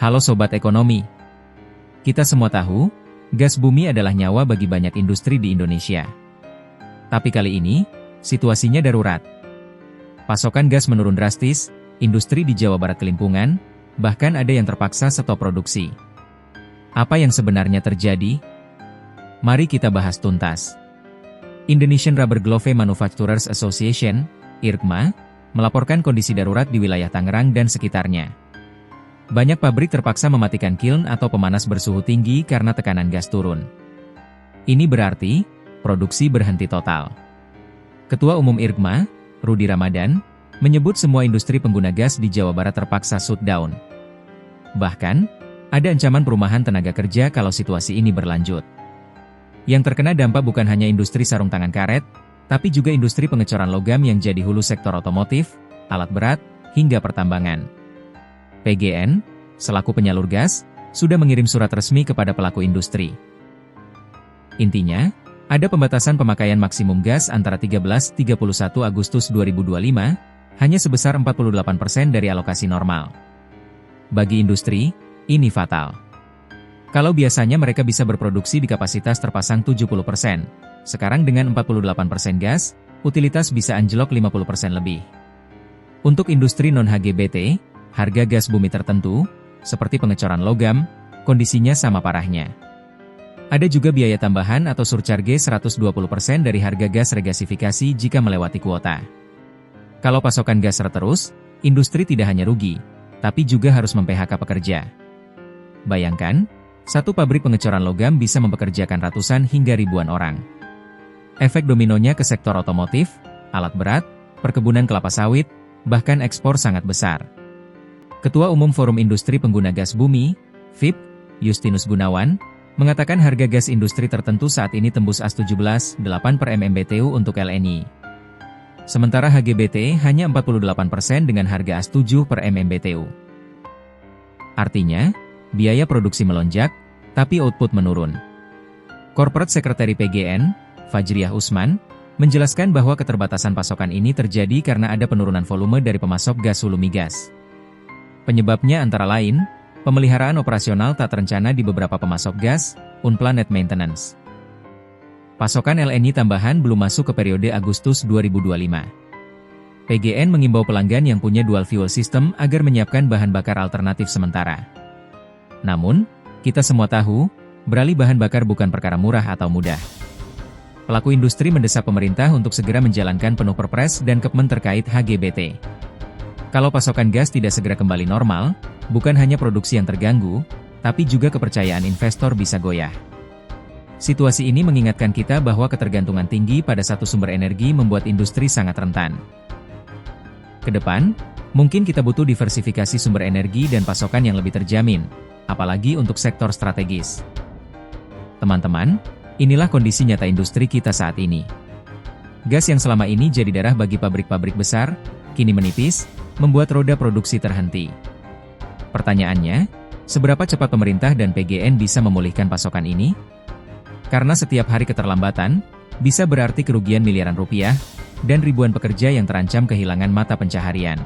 Halo Sobat Ekonomi. Kita semua tahu, gas bumi adalah nyawa bagi banyak industri di Indonesia. Tapi kali ini, situasinya darurat. Pasokan gas menurun drastis, industri di Jawa Barat kelimpungan, bahkan ada yang terpaksa stop produksi. Apa yang sebenarnya terjadi? Mari kita bahas tuntas. Indonesian Rubber Glove Manufacturers Association, IRGMA, melaporkan kondisi darurat di wilayah Tangerang dan sekitarnya. Banyak pabrik terpaksa mematikan kiln atau pemanas bersuhu tinggi karena tekanan gas turun. Ini berarti, produksi berhenti total. Ketua Umum IRGMA, Rudi Ramadan, menyebut semua industri pengguna gas di Jawa Barat terpaksa shutdown. Bahkan, ada ancaman perumahan tenaga kerja kalau situasi ini berlanjut. Yang terkena dampak bukan hanya industri sarung tangan karet, tapi juga industri pengecoran logam yang jadi hulu sektor otomotif, alat berat, hingga pertambangan. PGN, selaku penyalur gas, sudah mengirim surat resmi kepada pelaku industri. Intinya, ada pembatasan pemakaian maksimum gas antara 13-31 Agustus 2025, hanya sebesar 48% dari alokasi normal. Bagi industri, ini fatal. Kalau biasanya mereka bisa berproduksi di kapasitas terpasang 70%, sekarang dengan 48% gas, utilitas bisa anjlok 50% lebih. Untuk industri non-HGBT, harga gas bumi tertentu, seperti pengecoran logam, kondisinya sama parahnya. Ada juga biaya tambahan atau surcharge 120% dari harga gas regasifikasi jika melewati kuota. Kalau pasokan gas terus, industri tidak hanya rugi, tapi juga harus mem-PHK pekerja. Bayangkan, satu pabrik pengecoran logam bisa mempekerjakan ratusan hingga ribuan orang. Efek dominonya ke sektor otomotif, alat berat, perkebunan kelapa sawit, bahkan ekspor sangat besar. Ketua Umum Forum Industri Pengguna Gas Bumi, FIP, Justinus Gunawan, mengatakan harga gas industri tertentu saat ini tembus as 17,8 per MMBTU untuk LNI. Sementara HGBT hanya 48% dengan harga as 7 per MMBTU. Artinya, biaya produksi melonjak, tapi output menurun. Corporate Secretary PGN, Fajriah Usman, menjelaskan bahwa keterbatasan pasokan ini terjadi karena ada penurunan volume dari pemasok gas hulu migas. Penyebabnya antara lain, pemeliharaan operasional tak terencana di beberapa pemasok gas, unplanned maintenance. Pasokan LNI tambahan belum masuk ke periode Agustus 2025. PGN mengimbau pelanggan yang punya dual fuel system agar menyiapkan bahan bakar alternatif sementara. Namun, kita semua tahu, beralih bahan bakar bukan perkara murah atau mudah. Pelaku industri mendesak pemerintah untuk segera menjalankan penuh Perpres dan Kepmen terkait HGBT. Kalau pasokan gas tidak segera kembali normal, bukan hanya produksi yang terganggu, tapi juga kepercayaan investor bisa goyah. Situasi ini mengingatkan kita bahwa ketergantungan tinggi pada satu sumber energi membuat industri sangat rentan. Kedepan, mungkin kita butuh diversifikasi sumber energi dan pasokan yang lebih terjamin, apalagi untuk sektor strategis. Teman-teman, inilah kondisi nyata industri kita saat ini. Gas yang selama ini jadi darah bagi pabrik-pabrik besar, kini menipis, membuat roda produksi terhenti. Pertanyaannya, seberapa cepat pemerintah dan PGN bisa memulihkan pasokan ini? Karena setiap hari keterlambatan, bisa berarti kerugian miliaran rupiah, dan ribuan pekerja yang terancam kehilangan mata pencaharian.